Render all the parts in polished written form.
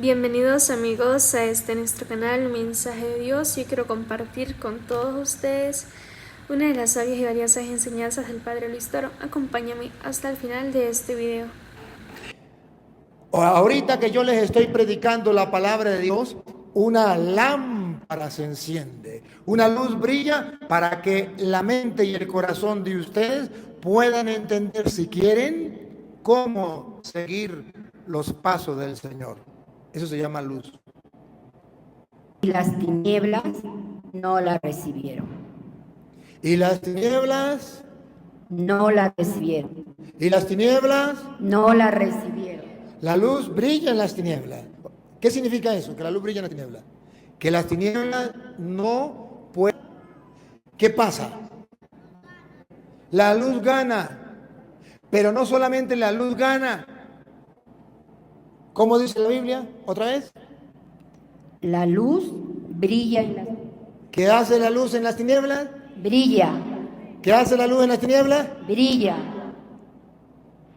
Bienvenidos amigos a nuestro canal Mensaje de Dios. Yo quiero compartir con todos ustedes una de las sabias y valiosas enseñanzas del Padre Luis Toro. Acompáñame hasta el final de este video. Ahorita que yo les estoy predicando la palabra de Dios, una lámpara se enciende, una luz brilla para que la mente y el corazón de ustedes puedan entender, si quieren, cómo seguir los pasos del Señor. Eso se llama luz. Y las tinieblas no la recibieron. Y las tinieblas, No la recibieron. y las tinieblas, No la recibieron. la luz brilla en las tinieblas. ¿Qué significa eso? Que la luz brilla en las tinieblas. Que las tinieblas no pueden. ¿Qué pasa? La luz gana, pero no solamente la luz gana. ¿Cómo dice la Biblia? ¿Otra vez? La luz brilla en las... ¿Qué hace la luz en las tinieblas? Brilla, ¿Qué hace la luz en las tinieblas? brilla.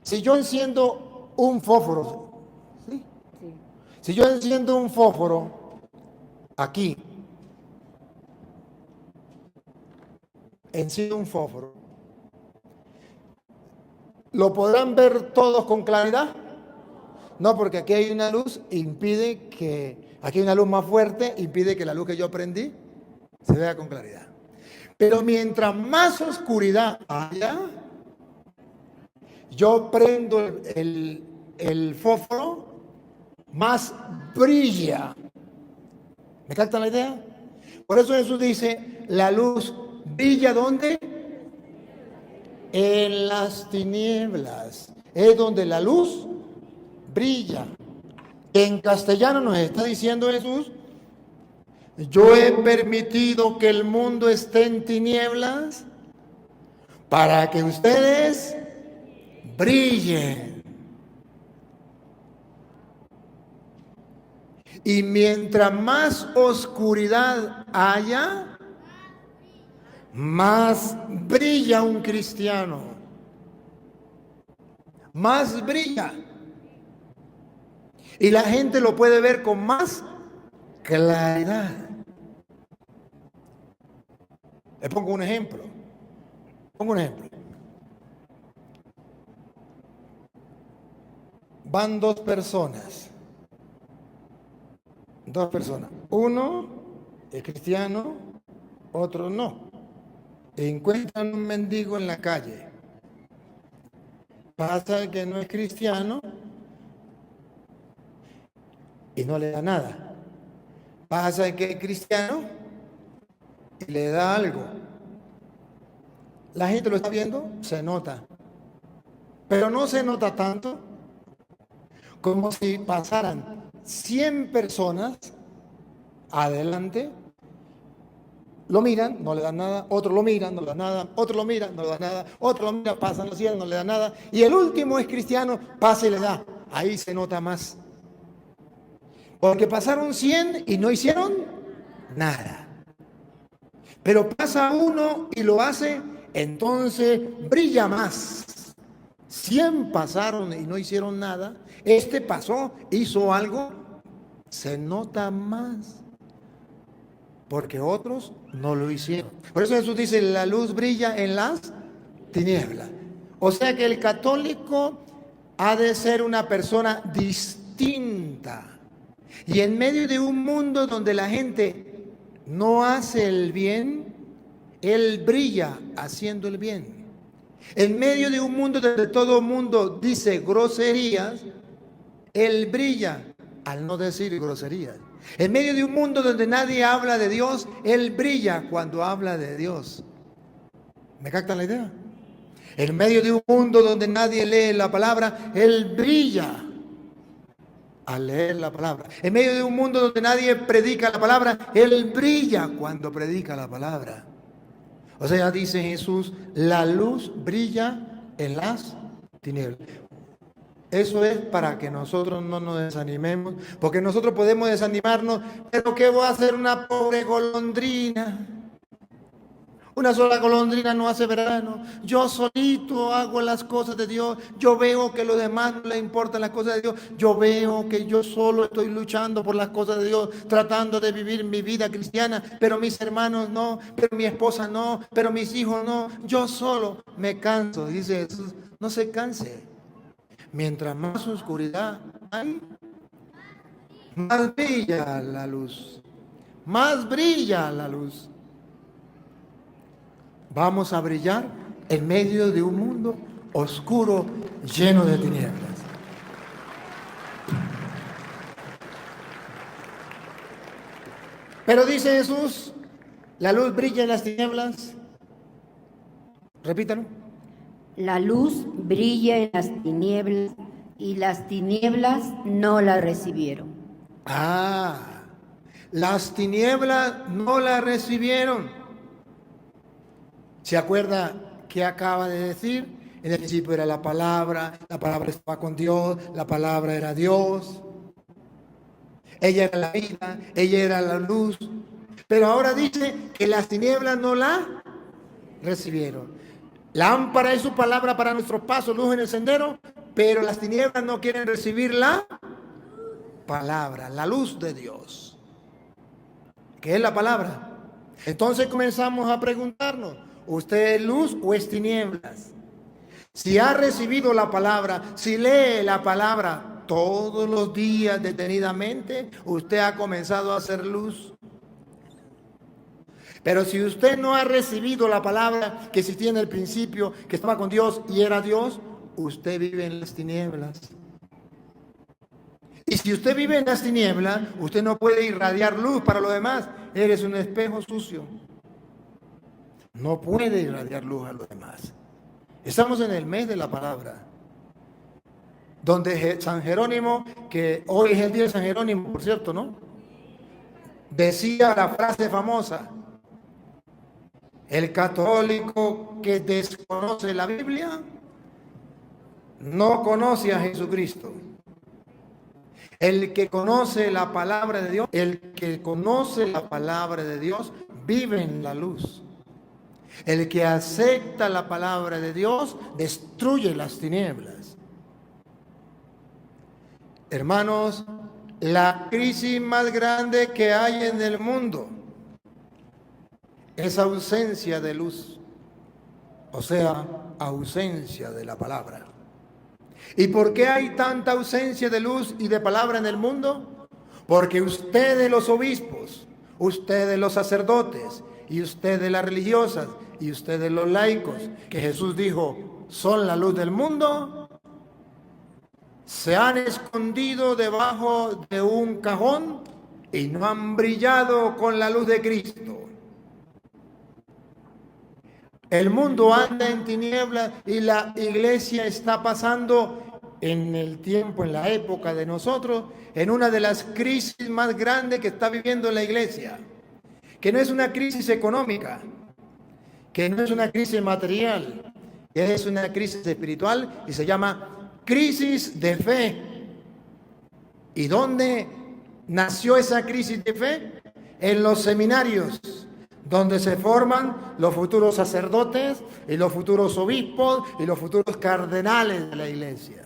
Si yo enciendo un fósforo, ¿sí? Sí. Si yo enciendo un fósforo aquí, enciendo un fósforo, ¿lo podrán ver todos con claridad? No, porque aquí hay una luz, impide que, aquí hay una luz más fuerte, impide que la luz que yo prendí se vea con claridad. Pero mientras más oscuridad haya, yo prendo el fósforo, más brilla. ¿Me captan la idea? Por eso Jesús dice, la luz brilla ¿dónde? En las tinieblas. Es donde la luz brilla. En castellano nos está diciendo Jesús, yo he permitido que el mundo esté en tinieblas para que ustedes brillen. Y mientras más oscuridad haya, más brilla un cristiano. Más brilla. Y la gente lo puede ver con más claridad. Le pongo un ejemplo. Pongo un ejemplo. Van dos personas. Dos personas. Uno es cristiano, otro no. Encuentran un mendigo en la calle. Pasa el que no es cristiano y no le da nada. Pasa el que es cristiano y le da algo. La gente lo está viendo, se nota. Pero no se nota tanto como si pasaran 100 personas adelante, lo miran, no le dan nada, otro lo miran, no le dan nada, otro lo mira, no le dan nada, otro lo mira, pasan los 100, no le dan nada, y el último es cristiano, pasa y le da. Ahí se nota más. Porque pasaron 100 y no hicieron nada. Pero pasa uno y lo hace, entonces brilla más. 100 pasaron y no hicieron nada. Este pasó, hizo algo, se nota más. Porque otros no lo hicieron. Por eso Jesús dice, la luz brilla en las tinieblas. O sea que el católico ha de ser una persona distinta. Y en medio de un mundo donde la gente no hace el bien, él brilla haciendo el bien. En medio de un mundo donde todo el mundo dice groserías, él brilla al no decir groserías. En medio de un mundo donde nadie habla de Dios, él brilla cuando habla de Dios. ¿Me captan la idea? En medio de un mundo donde nadie lee la palabra, él brilla al leer la palabra. En medio de un mundo donde nadie predica la palabra, él brilla cuando predica la palabra. O sea, dice Jesús, la luz brilla en las tinieblas. Eso es para que nosotros no nos desanimemos, porque nosotros podemos desanimarnos, pero ¿qué voy a hacer una pobre golondrina? Una sola golondrina no hace verano. Yo solito hago las cosas de Dios. Yo veo que los demás no les importan las cosas de Dios. Yo veo que yo solo estoy luchando por las cosas de Dios, tratando de vivir mi vida cristiana, pero mis hermanos no, pero mi esposa no, pero mis hijos no. Yo solo me canso, dice Jesús. No se canse. Mientras más oscuridad hay, más brilla la luz. Más brilla la luz. Vamos a brillar en medio de un mundo oscuro, lleno de tinieblas. Pero dice Jesús, la luz brilla en las tinieblas. Repítalo. La luz brilla en las tinieblas y las tinieblas no la recibieron. Las tinieblas no la recibieron. ¿Se acuerda qué acaba de decir? En el principio era la palabra estaba con Dios, la palabra era Dios. Ella era la vida, ella era la luz. Pero ahora dice que las tinieblas no la recibieron. Lámpara es su palabra para nuestros pasos, luz en el sendero, pero las tinieblas no quieren recibir la palabra, la luz de Dios. ¿Qué es la palabra? Entonces comenzamos a preguntarnos, ¿usted es luz o es tinieblas? Si ha recibido la palabra, si lee la palabra todos los días detenidamente, usted ha comenzado a hacer luz. Pero si usted no ha recibido la palabra que existía en el principio, que estaba con Dios y era Dios, usted vive en las tinieblas. Y si usted vive en las tinieblas, usted no puede irradiar luz para los demás. Eres un espejo sucio. No puede irradiar luz a los demás. Estamos en el mes de la palabra, donde San Jerónimo, que hoy es el día de San Jerónimo, por cierto, ¿no? Decía la frase famosa: el católico que desconoce la Biblia no conoce a Jesucristo. El que conoce la palabra de Dios, el que conoce la palabra de Dios, vive en la luz. El que acepta la palabra de Dios, destruye las tinieblas. Hermanos, la crisis más grande que hay en el mundo es ausencia de luz, o sea, ausencia de la palabra. ¿Y por qué hay tanta ausencia de luz y de palabra en el mundo? Porque ustedes los obispos, ustedes los sacerdotes, y ustedes las religiosas, y ustedes los laicos, que Jesús dijo, son la luz del mundo, se han escondido debajo de un cajón y no han brillado con la luz de Cristo. El mundo anda en tinieblas y la iglesia está pasando en el tiempo, en la época de nosotros, en una de las crisis más grandes que está viviendo la iglesia, que no es una crisis económica, que no es una crisis material, que es una crisis espiritual y se llama crisis de fe. ¿Y dónde nació esa crisis de fe? En los seminarios, donde se forman los futuros sacerdotes y los futuros obispos y los futuros cardenales de la iglesia.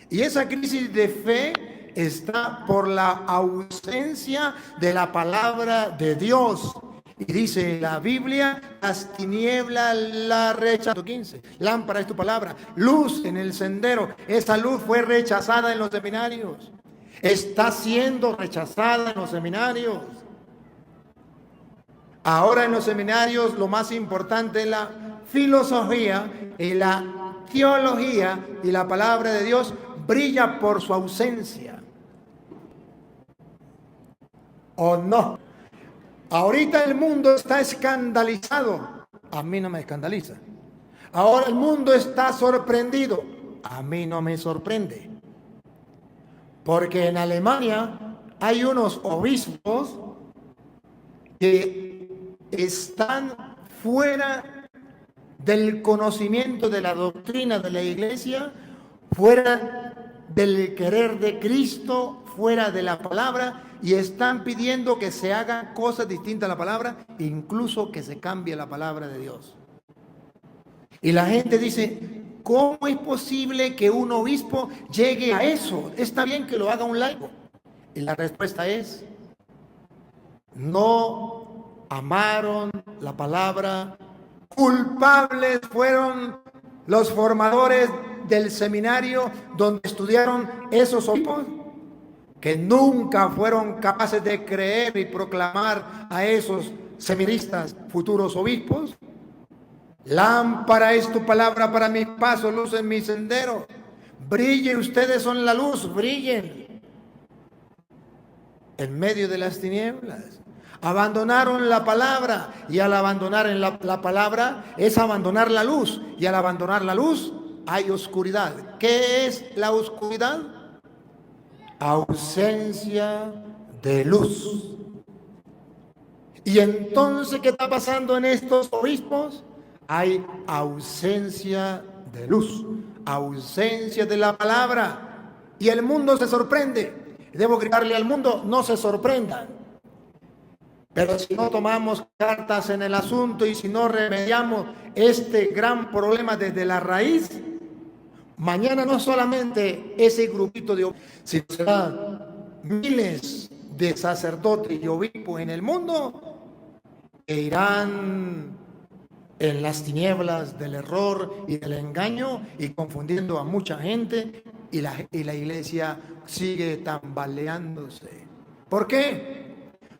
Y esa crisis de fe está por la ausencia de la palabra de Dios. Y dice la Biblia, las tinieblas la rechazó. 15. Lámpara es tu palabra, luz en el sendero. Esa luz fue rechazada en los seminarios. Está siendo rechazada en los seminarios. Ahora en los seminarios lo más importante es la filosofía y la teología, y la palabra de Dios brilla por su ausencia. ¿O no? Ahorita el mundo está escandalizado. A mí no me escandaliza. Ahora el mundo está sorprendido. A mí no me sorprende. Porque en Alemania hay unos obispos que están fuera del conocimiento de la doctrina de la iglesia, fuera del querer de Cristo, fuera de la palabra y están pidiendo que se hagan cosas distintas a la palabra, incluso que se cambie la palabra de Dios. Y la gente dice, ¿cómo es posible que un obispo llegue a eso? Está bien que lo haga un laico. Y la respuesta es, no amaron la palabra. Culpables fueron los formadores del seminario donde estudiaron esos obispos, que nunca fueron capaces de creer y proclamar a esos seminaristas futuros obispos. Lámpara es tu palabra para mis pasos, luz en mi sendero. Brillen, ustedes son la luz, brillen en medio de las tinieblas. Abandonaron la palabra, y al abandonar en la palabra es abandonar la luz, y al abandonar la luz hay oscuridad. ¿Qué es la oscuridad? Ausencia de luz. Y entonces, ¿qué está pasando en estos obispos? Hay ausencia de luz, ausencia de la palabra, y el mundo se sorprende. Debo gritarle al mundo, no se sorprendan. Pero si no tomamos cartas en el asunto y si no remediamos este gran problema desde la raíz, mañana no solamente ese grupito de obispos, sino serán miles de sacerdotes y obispos en el mundo que irán en las tinieblas del error y del engaño y confundiendo a mucha gente, y la iglesia sigue tambaleándose. ¿Por qué?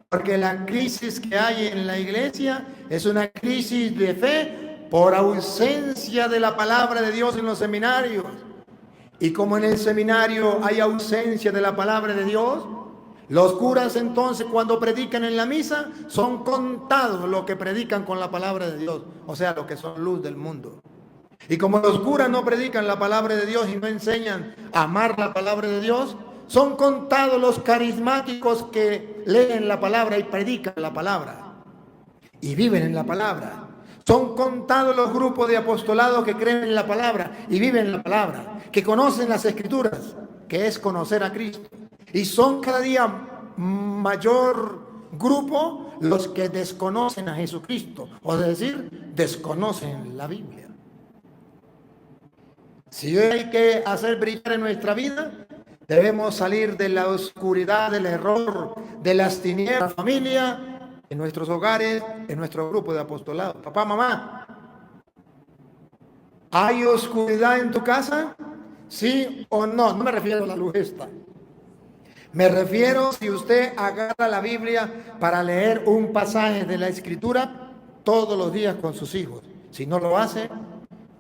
Porque la crisis que hay en la iglesia es una crisis de fe por ausencia de la palabra de Dios en los seminarios. Y como en el seminario hay ausencia de la palabra de Dios, los curas entonces cuando predican en la misa son contados los que predican con la palabra de Dios, o sea, los que son luz del mundo. Y como los curas no predican la palabra de Dios y no enseñan a amar la palabra de Dios, son contados los carismáticos que leen la palabra y predican la palabra y viven en la palabra. Son contados los grupos de apostolados que creen en la palabra y viven la palabra, que conocen las escrituras, que es conocer a Cristo. Y son cada día mayor grupo los que desconocen a Jesucristo, o decir, desconocen la Biblia. Si hay que hacer brillar en nuestra vida, debemos salir de la oscuridad, del error, de las tinieblas, la familia, en nuestros hogares, en nuestro grupo de apostolado. Papá, mamá, ¿hay oscuridad en tu casa? ¿Sí o no? No me refiero a la luz esta. Me refiero si usted agarra la Biblia para leer un pasaje de la Escritura todos los días con sus hijos. Si no lo hace,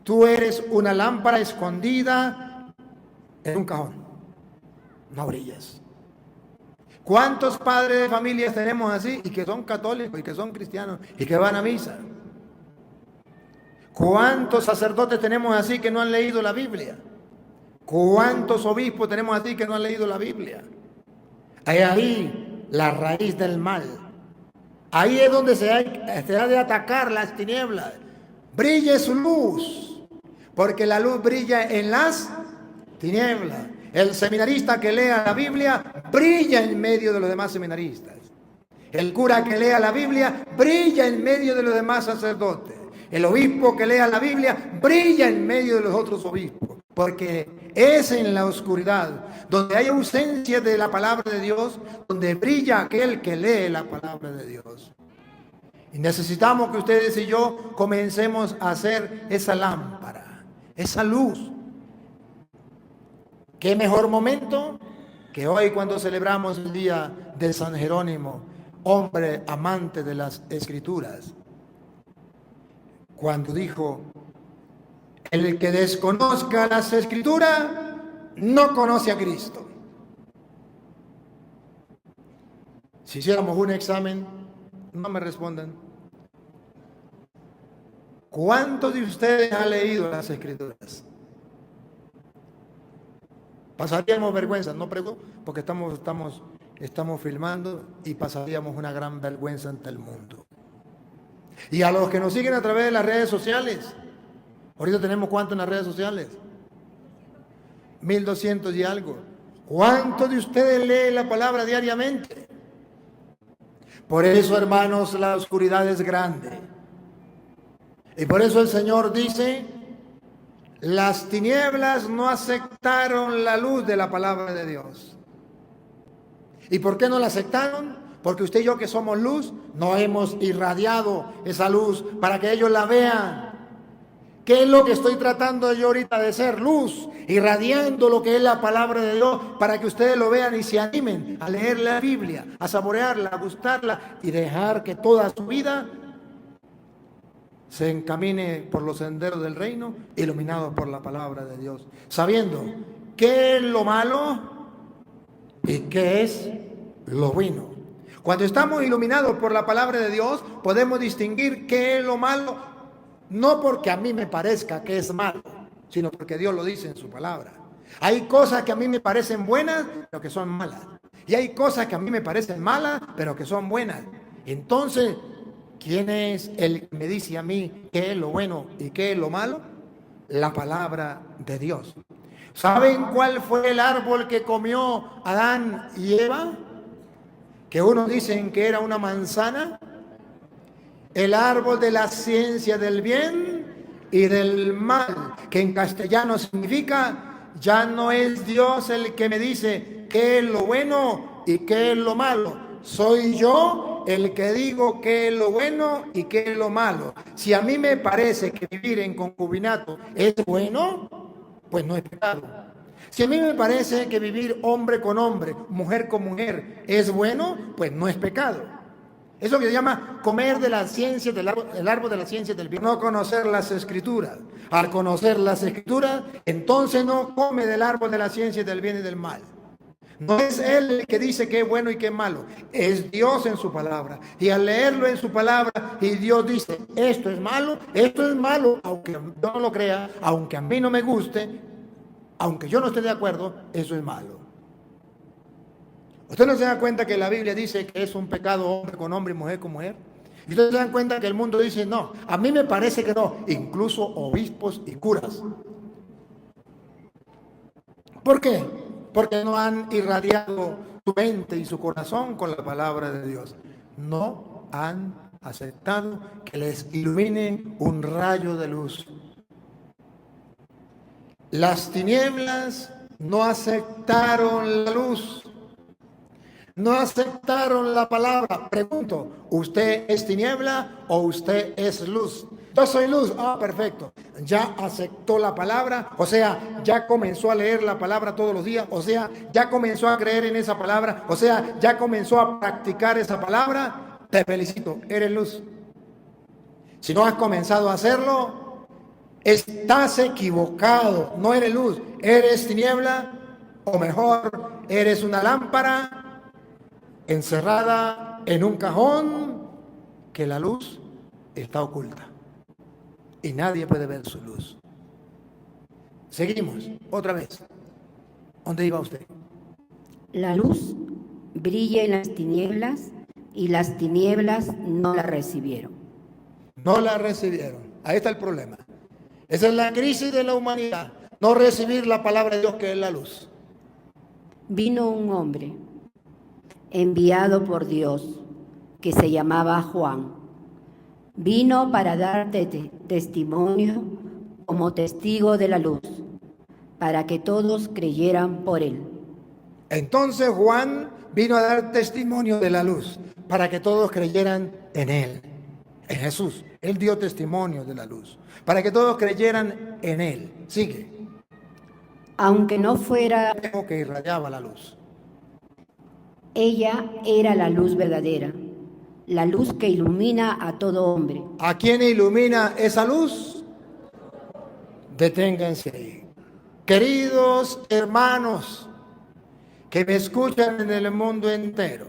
tú eres una lámpara escondida en un cajón. No brillas. ¿Cuántos padres de familias tenemos así y que son católicos y que son cristianos y que van a misa? ¿Cuántos sacerdotes tenemos así que no han leído la Biblia? ¿Cuántos obispos tenemos así que no han leído la Biblia? Hay ahí la raíz del mal. Ahí es donde se ha de atacar las tinieblas. Brille su luz, porque la luz brilla en las tinieblas. El seminarista que lea la Biblia brilla en medio de los demás seminaristas. El cura que lea la Biblia brilla en medio de los demás sacerdotes. El obispo que lea la Biblia brilla en medio de los otros obispos. Porque es en la oscuridad, donde hay ausencia de la palabra de Dios, donde brilla aquel que lee la palabra de Dios. Y necesitamos que ustedes y yo comencemos a hacer esa lámpara, esa luz. ¿Qué mejor momento que hoy cuando celebramos el día de San Jerónimo, hombre amante de las Escrituras? Cuando dijo, el que desconozca las Escrituras no conoce a Cristo. Si hiciéramos un examen, no me respondan. ¿Cuántos de ustedes han leído las Escrituras? Pasaríamos vergüenza, no pregunto, porque estamos filmando y pasaríamos una gran vergüenza ante el mundo. Y a los que nos siguen a través de las redes sociales, ahorita tenemos ¿cuánto en las redes sociales? 1200 y algo. ¿Cuántos de ustedes leen la palabra diariamente? Por eso, hermanos, la oscuridad es grande. Y por eso el Señor dice, las tinieblas no aceptaron la luz de la palabra de Dios. ¿Y por qué no la aceptaron? Porque usted y yo, que somos luz, no hemos irradiado esa luz para que ellos la vean. ¿Qué es lo que estoy tratando yo ahorita de ser? Luz, irradiando lo que es la palabra de Dios para que ustedes lo vean y se animen a leer la Biblia, a saborearla, a gustarla y dejar que toda su vida se encamine por los senderos del reino, iluminado por la palabra de Dios, sabiendo qué es lo malo y qué es lo bueno. Cuando estamos iluminados por la palabra de Dios, podemos distinguir qué es lo malo, no porque a mí me parezca que es malo, sino porque Dios lo dice en su palabra. Hay cosas que a mí me parecen buenas, pero que son malas. Y hay cosas que a mí me parecen malas, pero que son buenas. Entonces, ¿quién es el que me dice a mí qué es lo bueno y qué es lo malo? La palabra de Dios. ¿Saben cuál fue el árbol que comió Adán y Eva? Que unos dicen que era una manzana. El árbol de la ciencia del bien y del mal, que en castellano significa, ya no es Dios el que me dice qué es lo bueno y qué es lo malo. Soy yo el que digo qué es lo bueno y qué es lo malo. Si a mí me parece que vivir en concubinato es bueno, pues no es pecado. Si a mí me parece que vivir hombre con hombre, mujer con mujer es bueno, pues no es pecado. Eso que se llama comer de la ciencia del árbol, el árbol de la ciencia del bien. No conocer las escrituras. Al conocer las escrituras, entonces no come del árbol de la ciencia del bien y del mal. No es él el que dice qué es bueno y qué es malo. Es Dios en su palabra. Y al leerlo en su palabra, y Dios dice, esto es malo, aunque yo no lo crea, aunque a mí no me guste, aunque yo no esté de acuerdo, eso es malo. ¿Usted no se da cuenta que la Biblia dice que es un pecado hombre con hombre y mujer con mujer? ¿Y ustedes se dan cuenta que el mundo dice no? A mí me parece que no, incluso obispos y curas. ¿Por qué? Porque no han irradiado su mente y su corazón con la palabra de Dios. No han aceptado que les ilumine un rayo de luz. Las tinieblas no aceptaron la luz. No aceptaron la palabra. Pregunto, ¿usted es tiniebla o usted es luz? Yo soy luz. Ah, perfecto. Ya aceptó la palabra, o sea, ya comenzó a leer la palabra todos los días, o sea, ya comenzó a creer en esa palabra, o sea, ya comenzó a practicar esa palabra. Te felicito, eres luz. Si no has comenzado a hacerlo, estás equivocado. No eres luz, eres tiniebla, o mejor, eres una lámpara encerrada en un cajón que la luz está oculta y nadie puede ver su luz. Seguimos, otra vez. ¿Dónde iba usted? La luz brilla en las tinieblas y las tinieblas no la recibieron. No la recibieron. Ahí está el problema. Esa es la crisis de la humanidad. No recibir la palabra de Dios, que es la luz. Vino un hombre enviado por Dios, que se llamaba Juan. Vino para darte testimonio como testigo de la luz, para que todos creyeran por él. Entonces Juan vino a dar testimonio de la luz, para que todos creyeran en él, en Jesús. Él dio testimonio de la luz, para que todos creyeran en él. Sigue. Aunque no fuera... Que irradiaba la luz. Ella era la luz verdadera, la luz que ilumina a todo hombre. ¿A quién ilumina esa luz? Deténganse ahí. Queridos hermanos que me escuchan en el mundo entero,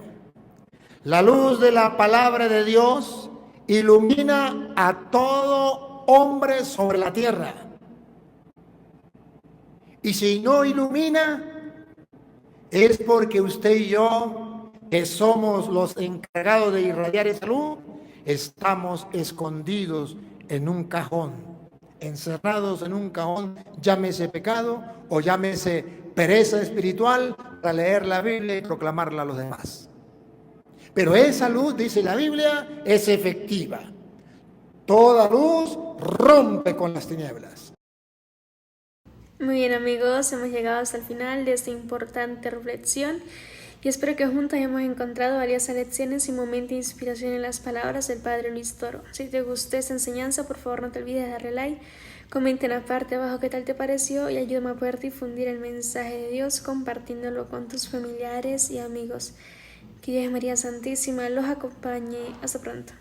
la luz de la palabra de Dios ilumina a todo hombre sobre la tierra. Y si no ilumina, es porque usted y yo, que somos los encargados de irradiar esa luz, estamos escondidos en un cajón, encerrados en un cajón, llámese pecado o llámese pereza espiritual para leer la Biblia y proclamarla a los demás. Pero esa luz, dice la Biblia, es efectiva. Toda luz rompe con las tinieblas. Muy bien, amigos, hemos llegado hasta el final de esta importante reflexión y espero que juntos hayamos encontrado valiosas lecciones y momentos de inspiración en las palabras del Padre Luis Toro. Si te gustó esta enseñanza, por favor no te olvides de darle like, comenta en la parte de abajo qué tal te pareció y ayúdame a poder difundir el mensaje de Dios compartiéndolo con tus familiares y amigos. Que Dios María Santísima los acompañe. Hasta pronto.